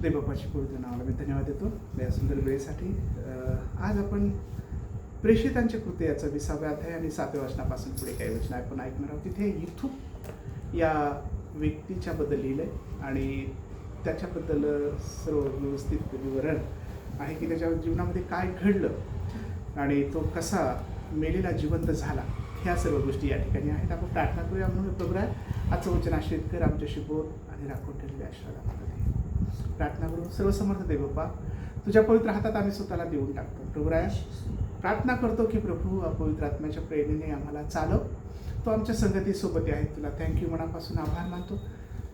देवबापाची पवित्र नावाला मी धन्यवाद देतो या सुंदर वेळेसाठी. आज आपण प्रेषितांच्या कृत्य याचा 20वा अध्याय आणि 7व्या वचनापासून पुढे काही वचन आपण ऐकणार आहोत. तिथे युथूप या व्यक्तीच्या बद्दल लिहिलं आहे आणि त्याच्याबद्दल सर्व व्यवस्थित विवरण आहे की त्याच्या जीवनामध्ये काय घडलं आणि तो कसा मेलेला जिवंत झाला, ह्या सर्व गोष्टी या ठिकाणी आहेत. आपण प्रार्थना करूया. म्हणून प्रभुराय, आजचं वचन आश्रित कर, आमच्याशी बोल आणि राखून ठेवलेल्या आशीर्वादामध्ये प्रार्थना करू. सर्वसमर्थ देवबापा, तुझ्या पवित्र हातात आम्ही स्वतःला देऊन टाकतो. प्रभुराय, प्रार्थना करतो की प्रभू पवित्र आत्म्याच्या प्रेरणेने आम्हाला चालव. तो आमच्या संगतीसोबत आहे. तुला थँक्यू मनापासून आभार मानतो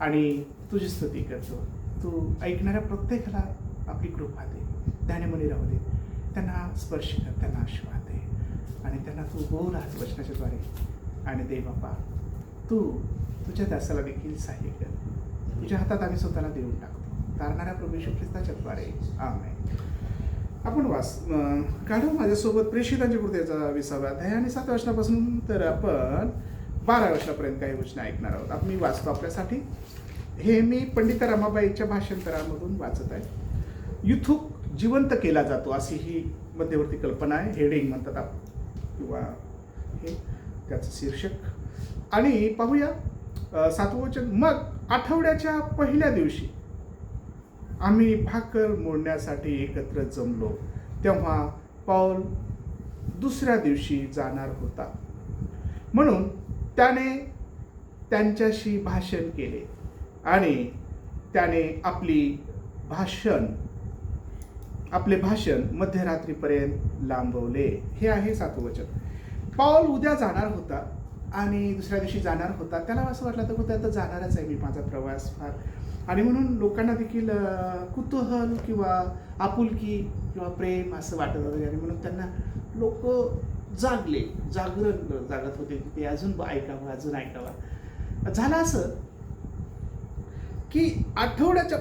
आणि तुझी स्तुती करतो. तू ऐकणाऱ्या प्रत्येकाला आपली कृपा दे, ध्यानामध्ये राहू दे, त्यांना स्पर्श कर, त्यांना आशीर्वाद दे आणि त्यांना तू बोल आज वचनाच्या द्वारे. आणि देवबापा, तू तुझ्या दासाला देखील सहाय्य कर. तुझ्या हातात आम्ही स्वतःला देऊन टाकतो, तारणाऱ्या प्रभू येशू ख्रिस्ताच्या द्वारे. आमेन. आपण काढू माझ्यासोबत प्रेषितांच्या कृत्याचा 20वा अध्याय आणि 7व्या वचनापासून तर आपण 12व्या वचनापर्यंत काही वचनं ऐकणार आहोत. आपण मी वाचतो आपल्यासाठी. हे मी पंडिता रमाबाईच्या भाषांतरामधून वाचत आहे. युथूप जिवंत केला जातो अशी ही मध्यवर्ती कल्पना आहे. हेडिंग म्हणतात किंवा हे त्याचं शीर्षक. आणि पाहूया 7वं वचन. मग आठवड्याच्या पहिल्या दिवशी आम्ही भाकर मोडण्यासाठी एकत्र जमलो. तेव्हा पौल दुसऱ्या दिवशी जाणार होता, म्हणून त्याने त्यांच्याशी भाषण केले आणि त्याने आपले भाषण मध्यरात्रीपर्यंत लांबवले. हे आहे 7वं वचन. पौल उद्या जाणार होता आणि दुसऱ्या दिवशी जाणार होता. त्याला असं वाटलं तर आता जाणारच आहे मी, माझा प्रवास फार, आणि म्हणून लोकांना देखील कुतूहल किंवा आपुलकी किंवा प्रेम असं वाटत होतं. आणि म्हणून त्यांना लोक जागत होते की ते अजून ऐकावं. झालं असं की आठवड्याच्या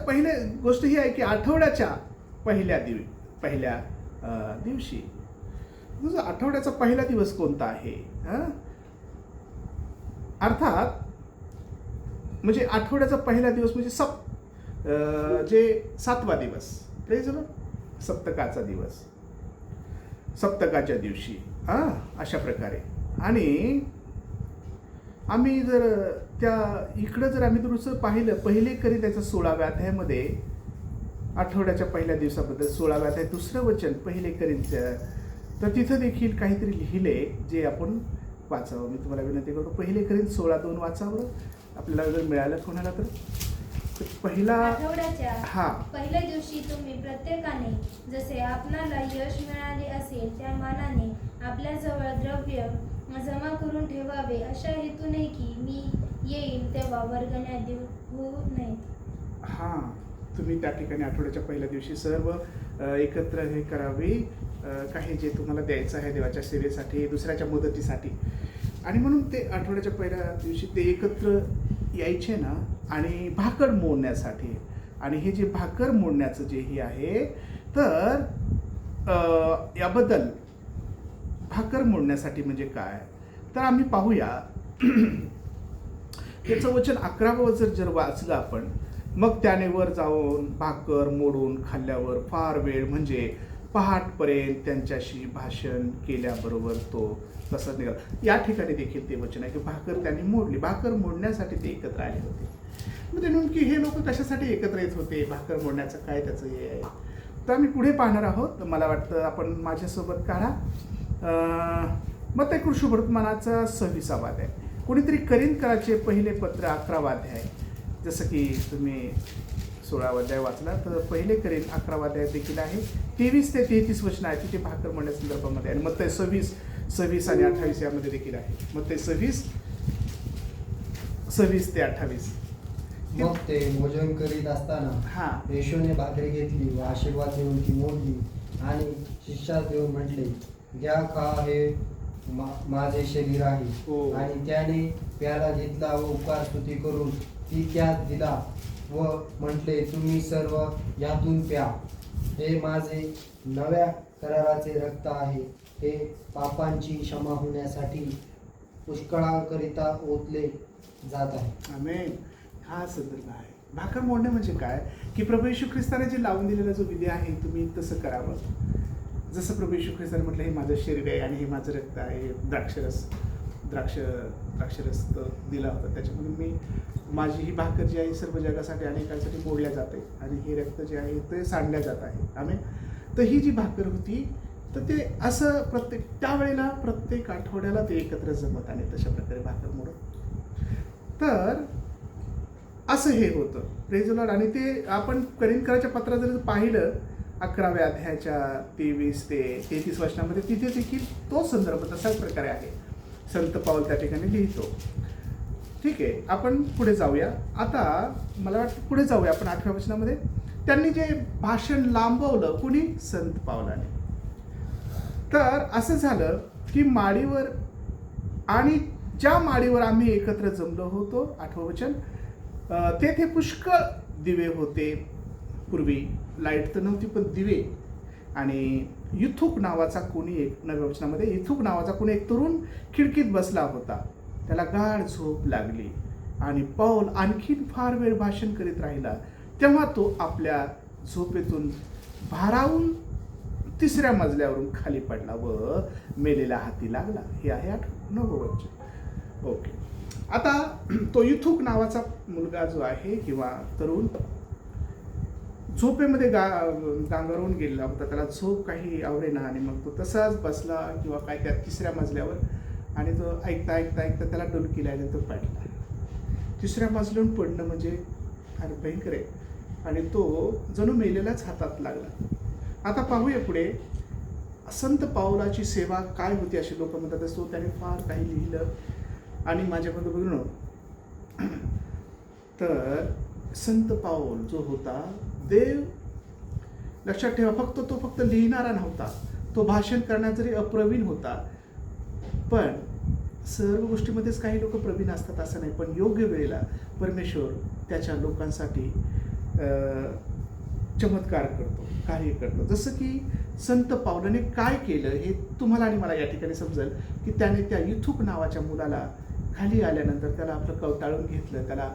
गोष्ट ही आहे की आठवड्याच्या पहिल्या दिवशी आठवड्याचा पहिला दिवस कोणता आहे? अर्थात म्हणजे आठवड्याचा पहिला दिवस म्हणजे जे 7वा दिवस, सप्तकाचा दिवस, सप्तकाच्या दिवशी अशा प्रकारे. आणि आम्ही जर आम्ही दुसरं पाहिलं, पहिले करी त्याच्या 16व्या अध्यायामध्ये आठवड्याच्या पहिल्या दिवसाबद्दल 16व्या अध्याय 2रं वचन पहिले करींचं, तर तिथं देखील काहीतरी लिहिले जे आपण वाचावं. मी तुम्हाला विनंती करतो, पहिले करीन 16:2 वाचावं आपल्याला जर मिळालं कोणाला तर. आठवड्याच्या पहिल्या दिवशी तुम्ही प्रत्येकाने जसे आपणाला यश मिळाले असेल त्या मानाने आपल्याजवळ द्रव्य जमा करून ठेवावे, अशा हेतूने की मी येईल तेव्हा वर्गण्या होऊ नयेत. तुम्ही त्या ठिकाणी आठवड्याच्या पहिल्या दिवशी सर्व एकत्र हे करावे, काही जे तुम्हाला द्यायचं आहे देवाच्या सेवेसाठी, दुसऱ्याच्या मदतीसाठी. आणि म्हणून ते आठवड्याच्या पहिल्या दिवशी ते एकत्र यायचे ना, आणि भाकर मोडण्यासाठी. आणि हे जे भाकर मोडण्याचं जे हे आहे, तर याबद्दल भाकर मोडण्यासाठी म्हणजे काय, तर आम्ही पाहूया. याचं वचन 11वं जर वाचलं आपण, मग त्याने वर जाऊन भाकर मोडून खाल्ल्यावर फार वेळ म्हणजे पहाटपर्यंत त्यांच्याशी भाषण केल्याबरोबर तो तसंच निघाला. या ठिकाणी देखील ते वचन आहे की भाकर त्यांनी मोडली. भाकर मोडण्यासाठी ते एकत्र आले होते. म्हणजे नेमकी हे लोक कशासाठी एकत्र येत होते, भाकर मोडण्याचं काय त्याचं हे आहे, तर आम्ही पुढे पाहणार आहोत. मला वाटतं आपण माझ्यासोबत काढा मत्ती शुभवर्तमानाचा 26वा अध्याय. कोणीतरी करिंथकराचे पहिले पत्र 11वा अध्याय. जसं की तुम्ही 16वा अध्याय वाचला तर पहिले करीन 11वा अध्याय देखील आहे. 23 ते 33 वचन आहे तिथे भाकर मोडण्या संदर्भामध्ये. आणि मत्ती 26 आणि 28 यामध्ये देखील आहे. मत्ती 26 ते 28. मग ते भोजन करीत असताना येशूने भाकरी घेतली व आशीर्वाद देऊन ती मोडली आणि शिष्यास देऊन म्हटले, घ्या, खा, हे माझे शरीर आहे. आणि त्याने प्याला घेतला व उपकार स्तुती करून ती त्यात दिला व म्हटले, तुम्ही सर्व यातून प्या, हे माझे नव्या कराराचे रक्त आहे. हे पापांची क्षमा होण्यासाठी पुष्कळांकरिता ओतले जात आहे. आमेन. हा संदर्भ आहे. भाकर मोडणे म्हणजे काय की प्रभू येशू ख्रिस्ताने जे लावून दिलेला जो विधी आहे तुम्ही तसं करावं. जसं प्रभू येशू ख्रिस्ताने म्हटलं हे माझं शरीर आहे आणि हे माझं रक्त आहे, द्राक्षरस दिला होता, त्याच्यामध्ये मी माझी ही भाकर जी आहे सर्व जगासाठी अनेकांसाठी मोडल्या जाते आणि हे रक्त जे आहे ते सांडल्या जात आहे. आम्ही तर ही जी भाकर होती तर ते असं त्यावेळेला प्रत्येक आठवड्याला ते एकत्र जमत आणि तशा प्रकारे भाकर मोडत. तर असं हे होतं प्रेज द लॉर्ड. आणि ते आपण करिंथकराच्या पत्रात जर पाहिलं 11व्या अध्यायाच्या 23 ते 33 वचनामध्ये तिथे देखील तो संदर्भ तशाच प्रकारे आहे. संत पाऊल त्या ठिकाणी लिहितो. ठीक आहे, आपण पुढे जाऊया. आता मला वाटतं पुढे जाऊया आपण 8व्या वचनामध्ये. त्यांनी जे भाषण लांबवलं कुणी? संत पावलाने. तर असं झालं की माडीवर आणि ज्या माडीवर आम्ही एकत्र जमलो होतो, 8वं वचन, तेथे पुष्कळ दिवे होते. पूर्वी लाईट तर नव्हती पण दिवे. आणि युथुक नावाचा कोणी एक, 9व्या वचनामध्ये, युथुक नावाचा कोणी एक तरुण खिडकीत बसला होता. त्याला गाढ झोप लागली आणि पाऊल आणखीन फार वेळ भाषण करीत राहिला. तेव्हा तो आपल्या झोपेतून भारावून 3ऱ्या मजल्यावरून खाली पडला व मेलेल्या हाती लागला. हे आहे 9वं वचन. ओके, आता तो युथुक नावाचा मुलगा जो आहे किंवा तरुण झोपेमध्ये गांगरवून गेलेला होता. त्याला झोप काही आवडेना आणि मग तो तसाच बसला किंवा काय त्या 3ऱ्या मजल्यावर आणि तो ऐकता ऐकता ऐकता त्याला डुलकी लागली, तो पडला. 3ऱ्या मजल्यावरून पडणं म्हणजे फार भयंकर आहे आणि तो जणू मेलेलाच हातात लागला. आता पाहूया पुढे संत पाऊलाची सेवा काय होती अशी लोक म्हणतात असतो. त्याने फार काही लिहिलं आणि माझ्याकडे बघून तर संत पाऊल जो होता, देव लक्षात ठेवा, तो फक्त लिहिणारा नव्हता, तो भाषण करण्यात जरी अप्रवीण होता पण सर्व गोष्टीमध्येच काही लोक प्रवीण असतात असं नाही. पण योग्य वेळेला परमेश्वर त्याच्या लोकांसाठी चमत्कार करतो, कार्य करतो. जसं की संत पावलाने काय केलं हे तुम्हाला आणि मला या ठिकाणी समजेल की त्याने त्या युथुक नावाच्या मुलाला खाली आल्यानंतर त्याला आपलं कवटाळून घेतलं. त्याला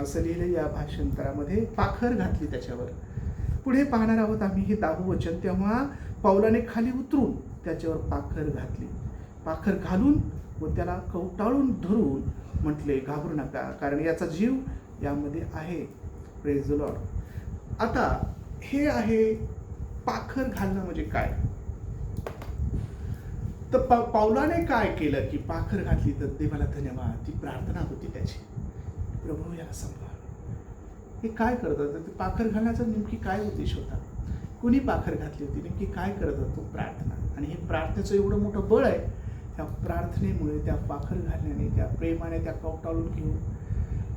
असं लिहिलं या भाषांतरामध्ये, पाखर घातली त्याच्यावर. पुढे पाहणार आहोत आम्ही हे 10वं वचन. तेव्हा पावलाने खाली उतरून त्याच्यावर पाखर घातली. पाखर घालून व त्याला कवटाळून धरून म्हटले, घाबरू नका, कारण याचा जीव यामध्ये आहे. Praise the Lord. आता हे आहे पाखर घालणं म्हणजे काय. तर पावलाने काय केलं की पाखर घातली. तर देवाला धन्यवाद, ती प्रार्थना होती त्याची, प्रभू याला सांभाळ. हे काय करत होतं? ते पाखर घालण्याचा नेमकी काय उद्देश होता? कुणी पाखर घातली होती? नेमकी काय करत होतो? प्रार्थना. आणि हे प्रार्थनेचं एवढं मोठं बळ आहे. त्या प्रार्थनेमुळे, त्या पाखर घालण्याने, त्या प्रेमाने, त्या कवटाळून घेऊन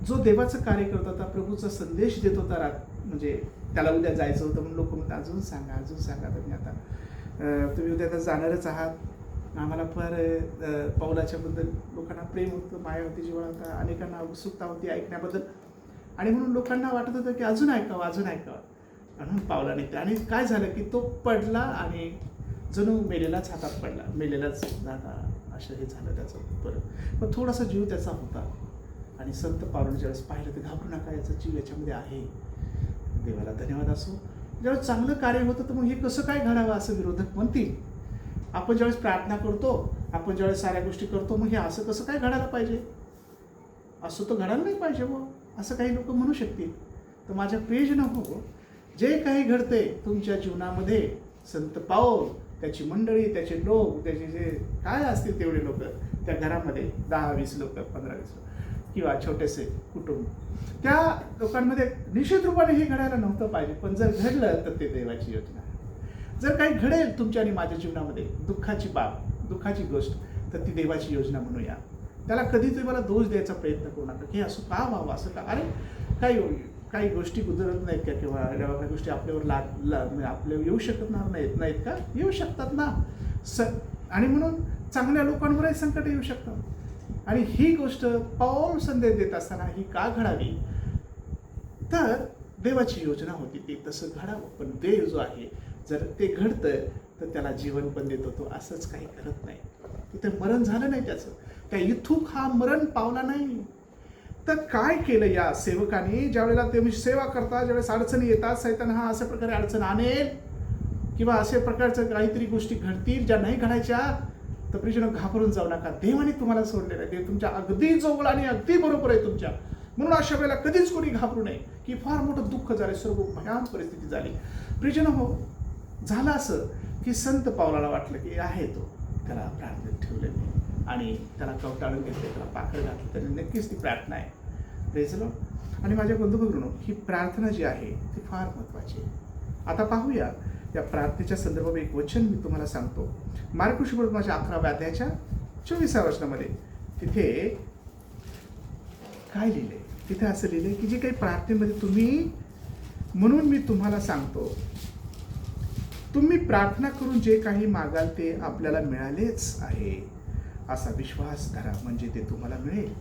जो देवाचं कार्य करत होता, प्रभूचा संदेश देत होता. म्हणजे त्याला उद्या जायचं होतं म्हणून लोक म्हणतात अजून सांगा तुम्ही, आता तुम्ही उद्या तर जाणारच आहात. आम्हाला फार पाऊलाच्याबद्दल लोकांना प्रेम होतं, माया होती, जिव्हाळा होता, अनेकांना उत्सुकता होती ऐकण्याबद्दल. आणि म्हणून लोकांना वाटत होतं की अजून ऐकावं म्हणून पावला निघते. आणि काय झालं की तो पडला आणि जणू मेलेलाच हातात पडला, मेलेलाच झाला, असं हे झालं त्याचं. बरं, पण थोडासा जीव त्याचा होता. आणि संत पावलाने ज्यावेळेस पाहिलं तर घाबरू नका, याचा जीव याच्यामध्ये आहे. देवाला धन्यवाद असो. ज्यावेळेस चांगलं कार्य होतं तर मग हे कसं काय घडावं असं विरोधक म्हणतील. आपण ज्यावेळेस प्रार्थना करतो, आपण ज्यावेळेस साऱ्या गोष्टी करतो, मग हे असं कसं काय घडायला पाहिजे, असं तर घडायला नाही पाहिजे व असं काही लोक म्हणू शकतील. तर माझ्या प्रियजन हो, जे काही घडते तुमच्या जीवनामध्ये, संत पाऊल, त्याची मंडळी, त्याचे लोक, त्याचे जे काय असतील तेवढे लोक त्या घरामध्ये, 10-20 लोक, 15-20 किंवा छोटेसे कुटुंब, त्या लोकांमध्ये निश्चित रूपाने हे घडायला नव्हतं पाहिजे. पण जर घडलं तर ते देवाची योजना आहे. जर काही घडेल तुमच्या आणि माझ्या जीवनामध्ये दुःखाची बाब, दुःखाची गोष्ट, तर ती देवाची योजना म्हणूया. त्याला कधी तुम्हाला दोष द्यायचा प्रयत्न करू नका की असं का व्हावं, असं का. अरे काही गोष्टी गुजरत नाहीत का, किंवा काही गोष्टी आपल्यावर आपल्या येऊ शकत नाहीत का, येऊ शकतात ना. आणि म्हणून चांगल्या लोकांवरही संकट येऊ शकतात. आणि ही गोष्ट पाऊल संदेश देत असताना ही का घडावी, तर देवाची योजना होती ते तसं घडावं. पण देव जो आहे जर ते घडतं तर त्याला जीवन पण देत होतो, असंच काही करत नाही. तिथे मरण झालं नाही त्याचं. त्या युथुक हा मरण पावला नाही. तर काय केलं या सेवकाने, ज्यावेळेला ते सेवा करतात, ज्यावेळेस अडचणी येतात, सैतान हा अशा प्रकारे अडचण आणेल किंवा अशा प्रकारचं काहीतरी गोष्टी घडतील ज्या नाही घडायच्या, तर प्रियजन घाबरून जाऊ नका. देवाने तुम्हाला सोडलेलं आहे, देव तुमच्या अगदी जवळ आणि अगदी बरोबर आहे तुमच्या. म्हणून अशा वेळेला कधीच कोणी घाबरू नये की फार मोठं दुःख झालं, सर्व भयान परिस्थिती झाली. प्रियजन हो, झालं असं की संत पावलाला वाटलं की आहे तो, त्याला प्रार्थनेत ठेवलेले आणि त्याला कवटाळून घेतले, त्याला पाखर घातलं, त्याने नक्कीच ती प्रार्थना आहे. Praise Lord. आणि माझ्या बंधुभगिनींनो, ही प्रार्थना जी आहे ती फार महत्त्वाची आहे. आता पाहूया या प्रार्थनेच्या संदर्भात एक वचन मी तुम्हाला सांगतो. मार्क सुसमाचार 11व्या अध्यायाच्या 24व्या वचनामध्ये तिथे काय लिहिलंय? तिथे असं लिहिलंय की जे काही प्रार्थनेमध्ये तुम्ही, म्हणून मी तुम्हाला सांगतो, तुम्ही प्रार्थना करून जे काही मागाल ते आपल्याला मिळालेच आहे असा विश्वास धरा, म्हणजे ते तुम्हाला मिळेल.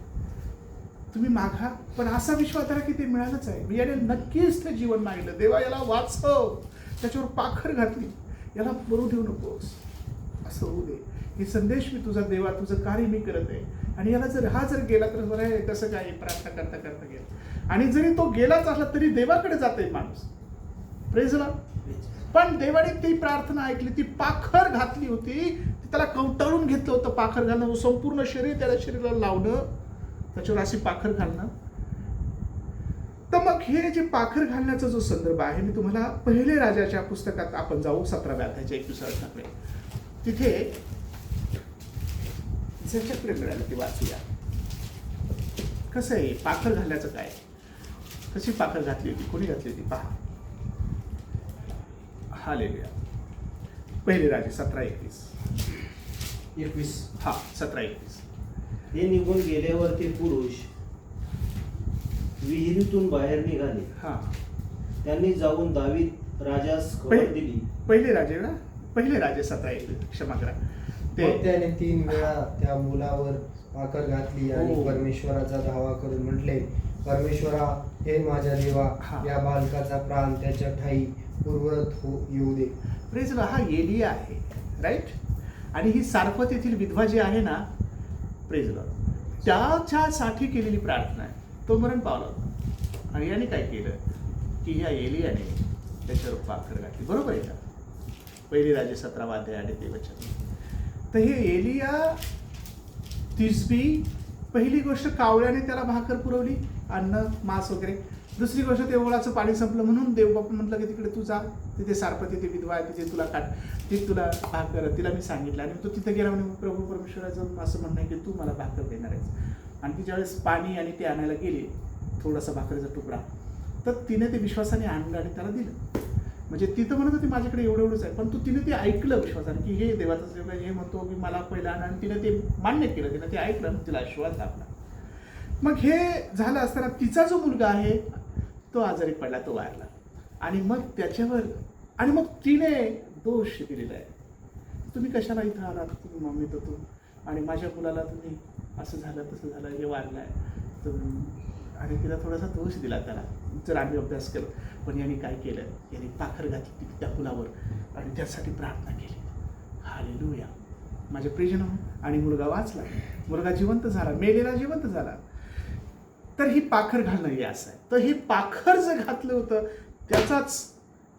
तुम्ही मागा, पण असा विश्वास धरा की ते मिळालंच आहे. मी याने नक्कीच ते जीवन मागितलं, देवा याला वाचव, त्याच्यावर पाखर घातली, याला मरू देऊ नकोस, असं होऊ दे. हे संदेश मी तुझा देवा, तुझं कार्य मी करत आहे. आणि याला जर गेला तर बरं आहे, कसं काय प्रार्थना करता करता गेला. आणि जरी तो गेलाच असला तरी देवाकडे जाते माणूस. Praise Lord. पण देवाने ती प्रार्थना ऐकली, ती पाखर घातली होती, त्याला कवटाळून घेतलं होतं. पाखर घालणं, संपूर्ण शरीर त्याला शरीराला लावणं, त्याच्यावर अशी पाखर घालणं. तर मग हे जे पाखर घालण्याचा जो संदर्भ आहे, मी तुम्हाला पहिले राजाच्या पुस्तकात आपण जाऊ, 17व्या अध्यायाच्या 21व्या वचनाकडे. तिथे ज्याच्याकडे मिळालं ते वाचूया. कसं आहे पाखर घालण्याचं काय, कशी पाखर घातली होती, कोणी घातली होती पहा. हालेलुया. पहिले राजे 17:21. हा 17:21. हे निघून गेल्यावर ते पुरुष विहिरीतून बाहेर निघाले. हा, त्यांनी जाऊन दावीद राजास खबर दिली. पहिले राजे 17:21, क्षमा करा. मग त्याने 3 वेळा त्या मुलावर पाखर घातली आणि परमेश्वराचा धावा करून म्हटले, परमेश्वरा, हे माझ्या देवा, या बालकाचा प्राण त्याच्या ठाई पूर्ववत येऊ दे. Praise Lord. हा एलिया आहे, राईट. आणि ही सारपत येथील विधवा जी आहे ना, प्रेज लॉर्ड, त्याच्यासाठी केलेली प्रार्थना आहे. तो मरण पावला होता आणि याने काय केलं की ह्या एलियाने त्याच्यावर पाखर घातली. बरोबर आहे का? पहिले राजे 17वा अध्याय आणि ते वचन. तर हे एलिया तिसबी, पहिली गोष्ट कावळ्याने त्याला भाकर पुरवली, अन्न मांस वगैरे. दुसरी गोष्ट ते ओळाचं पाणी संपलं म्हणून देवबापा म्हटलं की तिकडे तू जा, तिथे सारपत तिथे विधवा आहे, तिथे तुला काट, ती तुला भाकर, तिला मी सांगितलं. आणि तो तिथे गेला म्हणजे प्रभू परमेश्वराचं असं म्हणणं आहे की तू मला भाकर देणार आहेस. आणि ती ज्यावेळेस पाणी आणि ते आणायला गेली, थोडासा भाकरीचा तुकडा, तर तिने ते विश्वासाने आणलं आणि त्याला दिलं. म्हणजे ती तर म्हणत होती माझ्याकडे एवढंच आहे, पण तिने ते ऐकलं विश्वासाने की हे देवाचं सेवक हे म्हणतो की मला पहिला आण, आणि तिने ते मान्य केलं, तिने ते ऐकलं, तिला विश्वास दाखला. मग हे झालं असताना तिचा जो मुलगा आहे तो आजारी पडला, तो वारला. आणि मग त्याच्यावर आणि मग तिने दोष दिलेला आहे, तुम्ही कशाला इथं आलात, तुम्ही मम्मी तर तू, आणि माझ्या मुलाला तुम्ही असं झालं तसं झालं, हे वारलं आहे. आणि तिला थोडासा दोष दिला त्याला, जर आम्ही अभ्यास केला. पण यांनी काय केलं, यांनी पाखर घातली त्या फुलावर आणि त्यासाठी प्रार्थना केली. हालेलुया. माझे प्रियजन. आणि मुलगा वाचला, मुलगा जिवंत झाला, मेलेला जिवंत झाला. तर ही पाखर घालणं हे असं आहे. तर हे पाखर जे घातलं होतं त्याचाच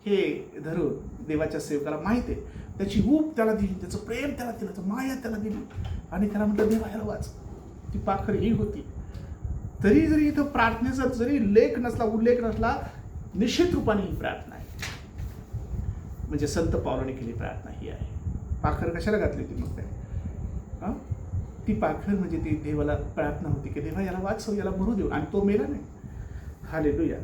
हे धरून देवाच्या सेवकाला माहिती आहे, त्याची ऊब त्याला दिली, त्याचं प्रेम त्याला दिलं, माया त्याला दिली, आणि त्याला म्हटलं देवा याला वाच. ती पाखर ही होती. तरी जरी इथं प्रार्थनेचा जरी उल्लेख नसला, निश्चित रूपाने ही प्रार्थना आहे. म्हणजे संत पावलाने केली प्रार्थना ही आहे. पाखर कशाला घातली होती मग त्याने? ती पाखर म्हणजे ती देवाला प्रार्थना होती की देवा याला वाचव, याला मरू देऊ, आणि तो मेला नाही. हालेलुया.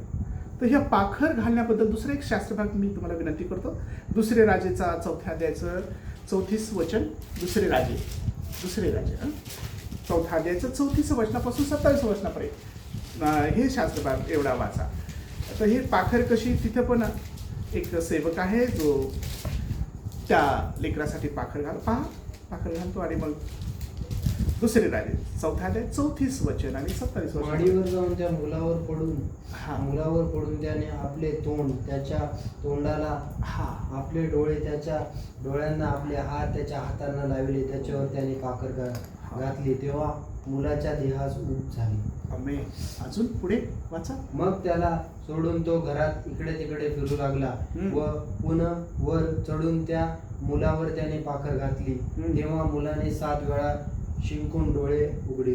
तर ह्या पाखर घालण्याबद्दल दुसरं एक शास्त्रभाग मी तुम्हाला विनंती करतो. दुसरे राजेचा 4थ्या अध्यायाचं 34 वचन. दुसरे राजे 4थ्या अध्यायाचं 34 वचनापासून 27 वचनापर्यंत हे शास्त्रभाग एवढा वाचा. तर हे पाखर कशी, तिथं पण एक सेवक आहे जो त्या लेकरासाठी पाखर घालतो. आणि मग दुसरे राजे 4थ्या अध्याय 34 वचन आणि 27 वचन. माडीवर जाऊन त्या मुलावर पडून त्याने आपले तोंड त्याच्या तोंडाला, आपले डोळे त्याच्या डोळ्यांना, आपले हात त्याच्या हातांना लावले, त्याच्यावर त्याने पाखर घातली. तेव्हा मुलाच्या देहास ऊब झाली. आमेन. अजून पुढे वाचा. मग त्याला सोडून तो घरात इकडे तिकडे फिरू लागला व पुन्हा वर चढून त्या मुलावर त्याने पाखर घातली. तेव्हा मुलाने 7 वेळा शिंकून डोळे उघडले.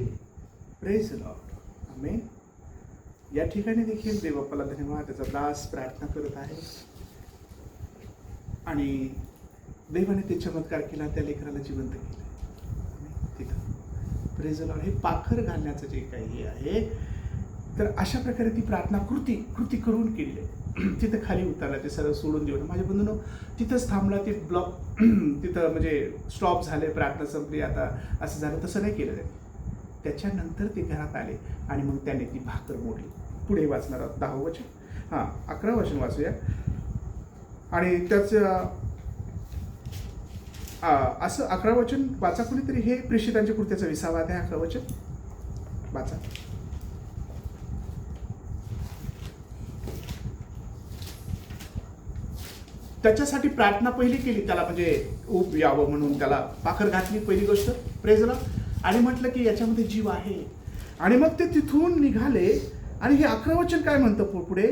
Praise the lord. आमेन. या ठिकाणी देखील देवबापाला धन्यवाद. त्याचा दास प्रार्थना करत आहे आणि देवाने ते चमत्कार केला, त्या लेकराला जिवंत केलं. तिथं प्रेज द लॉर्ड. हे पाखर घालण्याचं जे काही आहे, तर अशा प्रकारे ती प्रार्थना कृती करून केली आहे. तिथं खाली उतरला, ते सर्व सोडून देऊन. माझ्या बंधूंनो, तिथंच थांबला, ते ब्लॉक तिथं म्हणजे स्टॉप झाले, प्रार्थना संपली, आता असं झालं, तसं नाही केलं त्यांनी. त्याच्यानंतर ते घरात आले आणि मग त्याने ती भाकर मोडली. पुढे वाचणार आहोत 10 वचन. 11 वचन वाचूया. आणि त्याचं असं 11 वचन वाचा कोणीतरी. हे प्रेषितांच्या कृत्याचा 20वा अध्याय 11 वचन वाचा. त्याच्यासाठी प्रार्थना पहिली केली, त्याला म्हणजे ऊब यावं म्हणून त्याला पाखर घातली, पहिली गोष्ट. प्रेझला. आणि म्हटलं की याच्यामध्ये जीव आहे. आणि मग ते तिथून निघाले. आणि हे 11 वचन काय म्हणतं पुढे,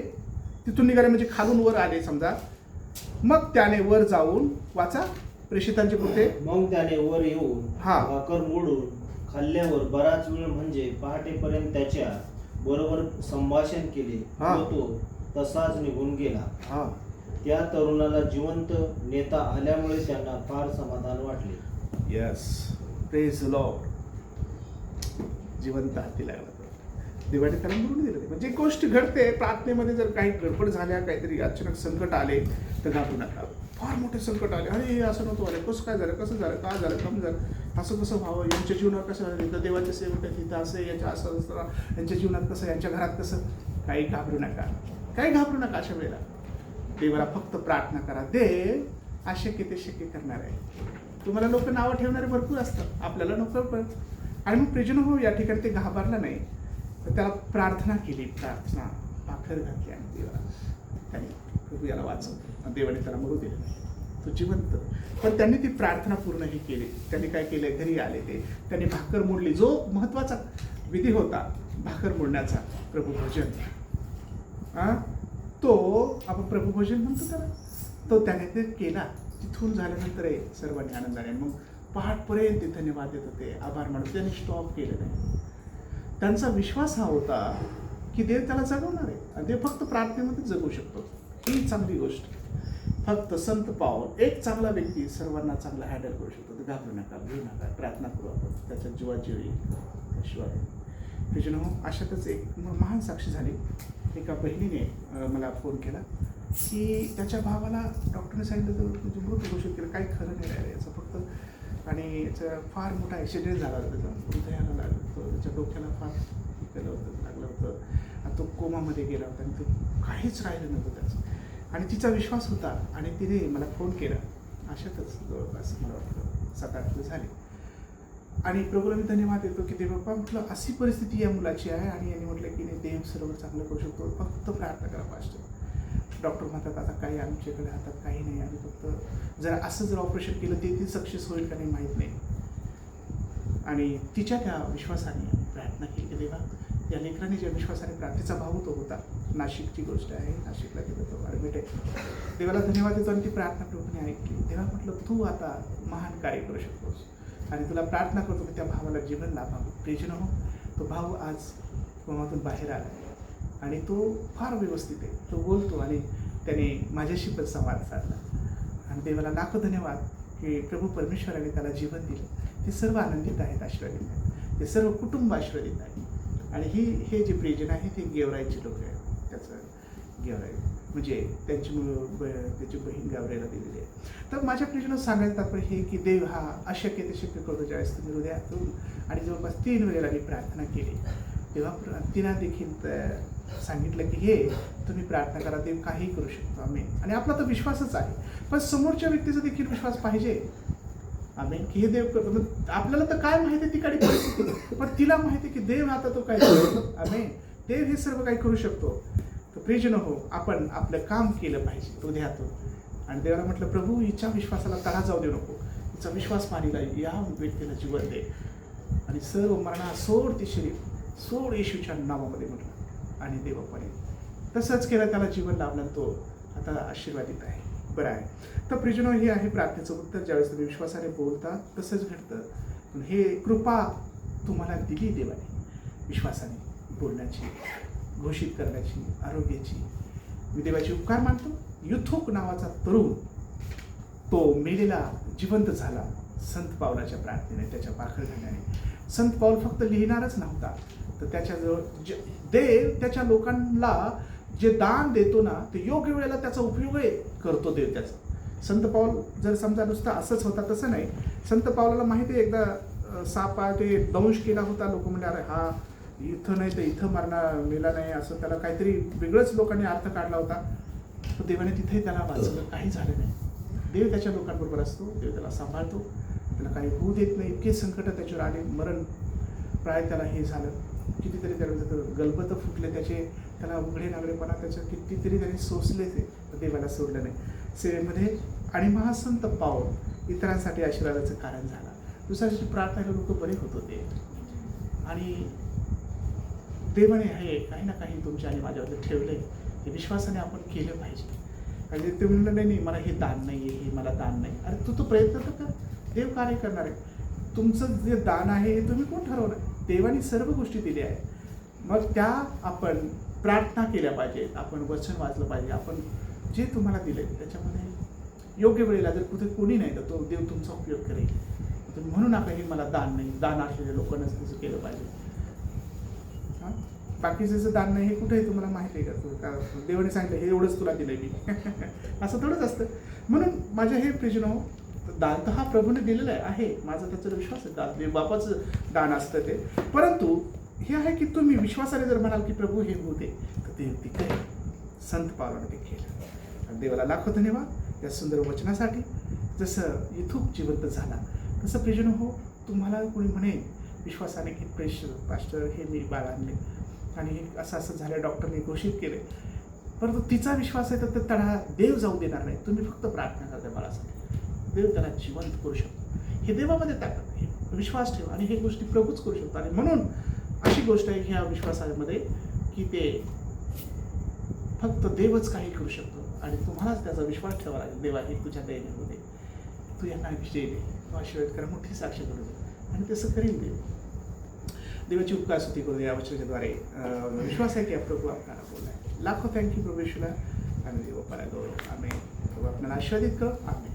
तिथून निघाले म्हणजे खालून वर आले समजा. मग त्याने वर जाऊन वाचा प्रेषितांचे कृत्ये. मग त्याने वर येऊन भाकर मोडून खाल्ल्यावर बराच वेळ म्हणजे पहाटेपर्यंत त्याच्या बरोबर संभाषण केले व तो तसाच निघून गेला. त्या तरुणाला जिवंत नेता आल्यामुळे त्यांना फार समाधान वाटले. Yes, praise the Lord. जिवंत हाती लागला. देवाने त्याला म्हणून दिलं. म्हणजे गोष्ट घडते प्रार्थनेमध्ये. जर काही गडबड झाल्या, काहीतरी अचानक संकट आले तर घाबरू नका. फार मोठे संकट आले, अरे असं नव्हतं आले, कसं काय झालं, कसं झालं, काय झालं, कमी झालं, असं कसं व्हावं, यांच्या जीवनात कसं झालं, इथं देवाचे सेवक आहेत, इथं असं, याच्या असं असतं, यांच्या जीवनात कसं, यांच्या घरात कसं. काही घाबरू नका, काही घाबरू नका. अशा वेळेला देवाला फक्त प्रार्थना करा. देव अशक्य ते शक्य करणार आहे. तुम्हाला लोक नावं ठेवणारे भरपूर असतात, आपल्याला नको पण. आणि मग प्रिजन हो, या ठिकाणी ते घाबरला नाही, तर त्याला प्रार्थना केली. प्रार्थना पाखर घातली आणि देवाला त्याने प्रभू याला वाचवलं. देवाने त्याला मरू दिलं नाही, तो जिवंत. पण त्यांनी ती प्रार्थना पूर्णही केली. त्यांनी काय केलं, घरी आले त्यांनी भाकर मोडली. जो महत्वाचा विधी होता भाकर मोडण्याचा, प्रभुभोजन, तो आपण प्रभुभोजन म्हणतो त्याला, तो त्याने ते केला. तिथून झाल्यानंतर सर्वांनी आनंदाने मग पहाटपर्यंत ते धन्यवाद देत होते, आभार मानत. त्यांनी स्टॉप केलं नाही. त्यांचा विश्वास हा होता की देव त्याला जगवणार आहे आणि देव फक्त प्रार्थनेमध्ये जगू शकतो. ही चांगली गोष्ट. फक्त संत पावल, एक चांगला व्यक्ती सर्वांना चांगला हँडल करू शकतो. तर घाबरू नका, भिऊ नका, प्रार्थना करू आपण, त्याच्या जीवात जीव येईल शिवाय. विजन हो, अशातच एक महान साक्षी झाली. एका बहिणीने मला फोन केला की त्याच्या भावाला डॉक्टरने सांगितलं तर मृत घोषित केलं, काही खरं नाही राहिलं याचं फक्त. आणि याचा फार मोठा ॲक्सिडेंट झाला होता, त्याचा हृदयाला लागलं होतं, त्याच्या डोक्याला फार केलं होतं, लागलं होतं, आणि तो कोमामध्ये गेला होता आणि तो काहीच राहिलं नव्हतं त्याचं. आणि तिचा विश्वास होता आणि तिने मला फोन केला. अशातच जवळपास मला वाटतं 7-8 दिवस झाले. आणि प्रभूला मी धन्यवाद देतो की देवबाप्पा म्हटलं अशी परिस्थिती या मुलाची आहे आणि यांनी म्हटलं की नाही, देव सर्व चांगलं करू शकतो, फक्त प्रार्थना करा फास्ट. डॉक्टर म्हणतात आता काही आमच्याकडे हातात काही नाही, आम्ही फक्त जर असं जर ऑपरेशन केलं ते सक्सेस होईल का नाही माहीत नाही. आणि तिच्या त्या विश्वासाने आम्ही प्रार्थना केली की देवा, या लेकराने ज्या विश्वासाने प्रार्थनेचा भाव तो होता. नाशिकची गोष्ट आहे, नाशिकला गेलो तो ॲडमिट आहे. देवाला धन्यवाद देतो आणि ती प्रार्थना प्रभूने ऐकली. तेव्हा म्हटलं तू आता महान कार्य करू शकतोस आणि तुला प्रार्थना करतो की त्या भावाला जीवन लाभावं. प्रिजन हो, तो भाऊ आज कोमातून बाहेर आला आणि तो फार व्यवस्थित आहे, तो बोलतो आणि त्याने माझ्याशी पण संवाद साधला. आणि देवाला लाखो धन्यवाद की प्रभू परमेश्वराने त्याला जीवन दिलं. ते सर्व आनंदित आहेत, आशीर्वादित आहेत, ते सर्व कुटुंब आशीर्वादित आहे. आणि हे जे प्रिजन आहे ते गेवराईचे लोक आहेत. त्याचं गेवराई म्हणजे त्याची बहीण गावराईला दिलेली आहे. तर माझ्या प्रिजनात सांगायचं तात्पर्य हे की देव हा अशक्य ते शक्य करतो. ज्यावेळेस तुम्ही हृदयातून आणि जवळपास 3 वेळेला मी प्रार्थना केली तेव्हा तिनं देखील सांगितलं की हे तुम्ही प्रार्थना करा, देव काहीही करू शकतो. आम्ही आणि आपला तर विश्वासच आहे, पण समोरच्या व्यक्तीचा देखील विश्वास पाहिजे. आम्ही की हे देव करतो. आपल्याला तर काय माहिती आहे ती काही परिस्थिती, पण तिला माहिती आहे की देव आता तो काय करतो. आम्ही देव हे सर्व काही करू शकतो. तर प्रिजन हो, आपण आपलं काम केलं पाहिजे हृदयातून. आणि देवाला म्हटलं प्रभू हिच्या विश्वासाला तडा जाऊ देऊ नको, हिचा विश्वास मानिला, या व्यक्तीला जीवन दे. आणि सर्व मरणा सोड ते शरीर सोड येशूच्या नावामध्ये म्हटलं आणि देवापणे तसंच केलं, त्याला जीवन लाभलं, तो आता आशीर्वादित आहे, बरं आहे. तर प्रिजनो, हे आहे प्रार्थनेचं उत्तर. ज्यावेळेस तुम्ही विश्वासाने बोलता तसंच घडतं. पण हे कृपा तुम्हाला दिली देवाने, विश्वासाने बोलण्याची, घोषित करण्याची, आरोग्याची. मी देवाचे उपकार मानतो. युथुक नावाचा तरुण तो मेलेला जिवंत झाला संत पावलाच्या प्रार्थनेने, त्याच्या पाखरघाण्याने. संत पाऊल फक्त लिहिणारच नव्हता, तर त्याच्याजवळ देव त्याच्या लोकांना जे दान देतो ना, ते योग्य वेळेला त्याचा उपयोगही करतो देव त्याचा. संत पाऊल जर समजा नुसतं असंच होता तसं नाही. संत पावलाला माहिती आहे, एकदा सापा ते दंश केला होता. लोक म्हणले अरे हा इथं नाही तर इथं मारणार, मेला नाही, असं त्याला काहीतरी वेगळंच लोकांनी अर्थ काढला होता. तर देवाने तिथेही त्याला वाचलं, काही झालं नाही. देव त्याच्या लोकांबरोबर असतो, देव त्याला सांभाळतो, त्याला काही होऊ देत नाही. इतके संकट त्याच्यावर आले, मरण प्राय त्याला हे झालं, कितीतरी त्याला गलबत फुटले त्याचे, त्याला उघडे लागलेपणा त्याच्या कितीतरी त्याने सोसले, ते देवाला सोडलं नाही सेवेमध्ये. आणि महासंत पाऊल इतरांसाठी आशीर्वादाचं कारण झाला. दुसऱ्याची प्रार्थना लोक बरे होत होते. आणि देवाने हे काही ना काही तुमच्या आणि माझ्यावर ठेवलंय, ते विश्वासाने आपण केलं पाहिजे. आणि ते म्हणलं नाही मला हे दान नाही आहे, हे मला दान नाही. अरे तू तो प्रयत्न तर कर, देव कार्य करणार आहे. तुमचं जे दान आहे हे तुम्ही कोण ठरवलं? देवाने सर्व गोष्टी दिल्या आहेत. मग त्या आपण प्रार्थना केल्या पाहिजेत, आपण वचन वाचलं पाहिजे, आपण जे तुम्हाला दिले त्याच्यामध्ये योग्य वेळेला जर कुठे कोणी नाही तर तो देव तुमचा उपयोग करेल. म्हणून आपण हे मला दान नाही, दान असलेल्या लोकांनाच तसं केलं पाहिजे. हां, बाकीचं दान नाही हे कुठेही तुम्हाला माहिती आहे का? देवाने सांगितलं हे एवढंच तुला दिलंय मी असं थोडंच असतं. म्हणून माझ्या हे प्रिजनो, दान तर हा प्रभूने दिलेलं आहे, माझा त्याचा विश्वास आहे. दान बापाचं दान असतं ते. परंतु हे आहे की तुम्ही विश्वासाने जर म्हणाल की प्रभू हे होते, तर ते अगदी करेल. संत पावलाने ते केलं. देवाला लाखो धन्यवाद या सुंदर वचनासाठी. जसं युथुक जिवंत झाला तसं प्रिजनो हो, तुम्हाला कोणी म्हणेल विश्वासाने की पास्टर हे मी बाळ आणले आणि हे असं असं झालं, डॉक्टरने घोषित केले, परंतु तिचा विश्वास आहे तर त्याला देव जाऊ देणार नाही. तुम्ही फक्त प्रार्थना करता बाळासाठी, देव त्याला जिवंत करू शकतो. हे देवामध्ये ताकद आहे, विश्वास ठेवा आणि हे गोष्टी प्रभूच करू शकतो. आणि म्हणून अशी गोष्ट आहे ह्या विश्वासामध्ये की ते फक्त देवच काही करू शकतो आणि तुम्हालाच त्याचा विश्वास ठेवा लागेल. देवा हे तुझ्या दयेने होते, तू यांना विजय दे, तू आशीर्वाद करा, मोठी साक्ष करू दे आणि तसं करेल देव. देवाची उपकार स्तुती करू दे या वचनाच्याद्वारे. विश्वास आहे की प्रभू आपल्याला बोलला आहे. लाखो थँक्यू प्रभू येशूला आणि देव परा गौरव. आम्ही प्रभू आपल्याला आशीर्वादित करू. आम्ही